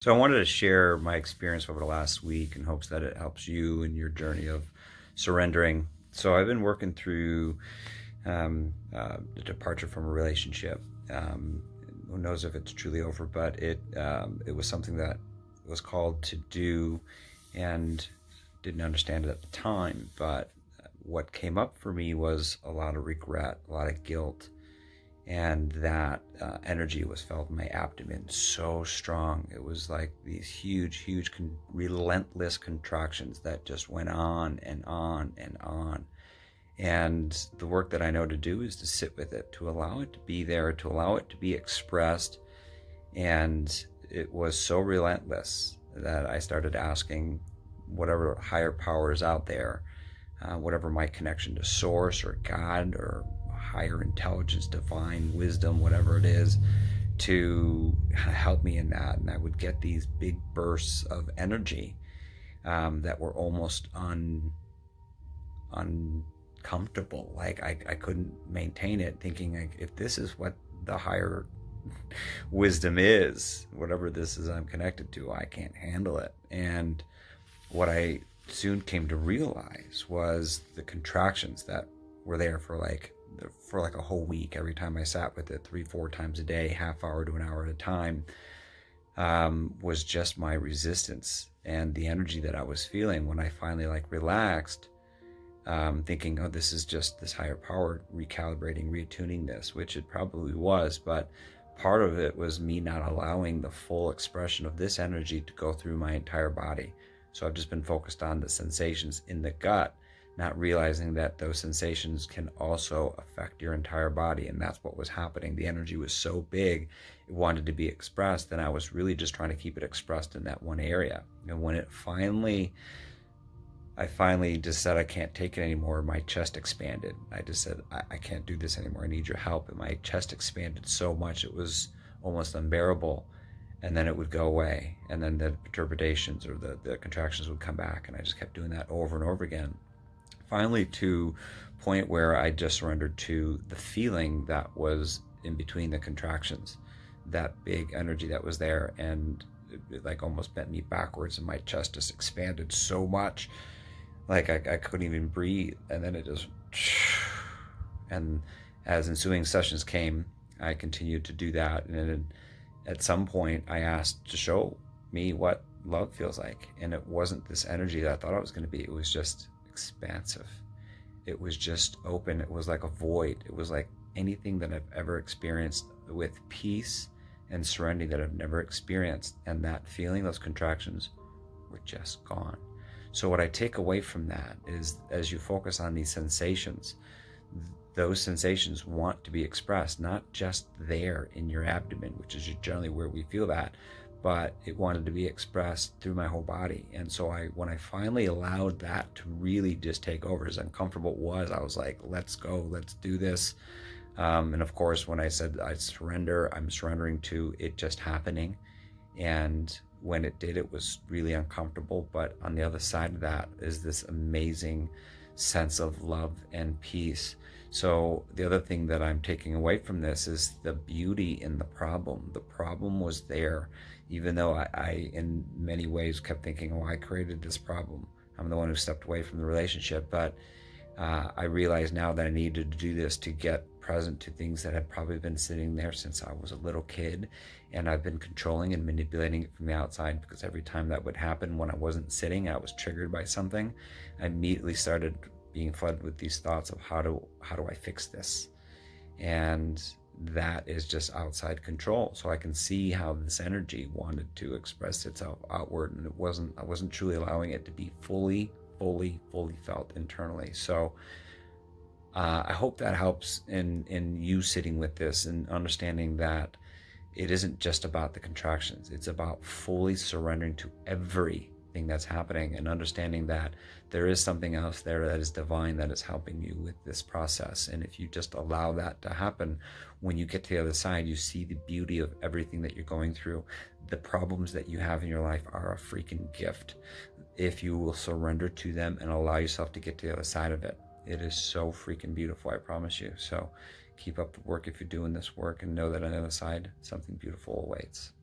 So I wanted to share my experience over the last week in hopes that it helps you in your journey of surrendering. So I've been working through the departure from a relationship. Who knows if it's truly over, but it was something that was called to do, and didn't understand it at the time. But what came up for me was a lot of regret, a lot of guilt, and that energy was felt in my abdomen so strong. It was like these huge, relentless contractions that just went on and on and on. And the work that I know to do is to sit with it, to allow it to be there, to allow it to be expressed. And it was so relentless that I started asking whatever higher powers out there, whatever my connection to source or God or higher intelligence, divine wisdom, whatever it is, to help me in that. And I would get these big bursts of energy that were almost uncomfortable. Like I couldn't maintain it, thinking like, if this is what the higher wisdom is, whatever this is I'm connected to, I can't handle it. And what I soon came to realize was the contractions that were there for like a whole week. Every time I sat with it 3-4 times a day, half hour to an hour at a time, was just my resistance and the energy that I was feeling when I finally relaxed, thinking, oh, this is just this higher power recalibrating, retuning this, which it probably was. But part of it was me not allowing the full expression of this energy to go through my entire body. So I've just been focused on the sensations in the gut, not realizing that those sensations can also affect your entire body. And that's what was happening. The energy was so big, it wanted to be expressed, and I was really just trying to keep it expressed in that one area. And when I finally just said, I can't take it anymore, my chest expanded. I just said, I can't do this anymore. I need your help. And my chest expanded so much, it was almost unbearable. And then it would go away. And then the perturbations or the contractions would come back. And I just kept doing that over and over again. Finally, to a point where I just surrendered to the feeling that was in between the contractions, that big energy that was there. And it like almost bent me backwards, and my chest just expanded so much. Like I couldn't even breathe. And then it just, and as ensuing sessions came, I continued to do that. And then at some point I asked to show me what love feels like. And it wasn't this energy that I thought it was going to be. It was just expansive. It was just open. It was like a void. It was like anything that I've ever experienced with peace and serenity that I've never experienced. And that feeling, those contractions were just gone. So what I take away from that is, as you focus on these sensations, those sensations want to be expressed, not just there in your abdomen, which is generally where we feel that, but it wanted to be expressed through my whole body. And so when I finally allowed that to really just take over, as uncomfortable it was, I was like, let's go, let's do this. And of course, when I said I surrender, I'm surrendering to it just happening. And when it did, it was really uncomfortable. But on the other side of that is this amazing sense of love and peace. So the other thing that I'm taking away from this is the beauty in the problem. The problem was there, even though I in many ways kept thinking, oh, I created this problem. I'm the one who stepped away from the relationship. But I realize now that I needed to do this to get present to things that had probably been sitting there since I was a little kid. And I've been controlling and manipulating it from the outside, because every time that would happen when I wasn't sitting, I was triggered by something. I immediately started being flooded with these thoughts of how do I fix this? And that is just outside control. So I can see how this energy wanted to express itself outward, and I wasn't truly allowing it to be fully felt internally. So I hope that helps in you sitting with this and understanding that it isn't just about the contractions. It's about fully surrendering to everything that's happening, and understanding that there is something else there that is divine, that is helping you with this process. And if you just allow that to happen, when you get to the other side, you see the beauty of everything that you're going through. The problems that you have in your life are a freaking gift if you will surrender to them and allow yourself to get to the other side of it. It is so freaking beautiful, I promise you. So keep up the work if you're doing this work, and know that on the other side, something beautiful awaits.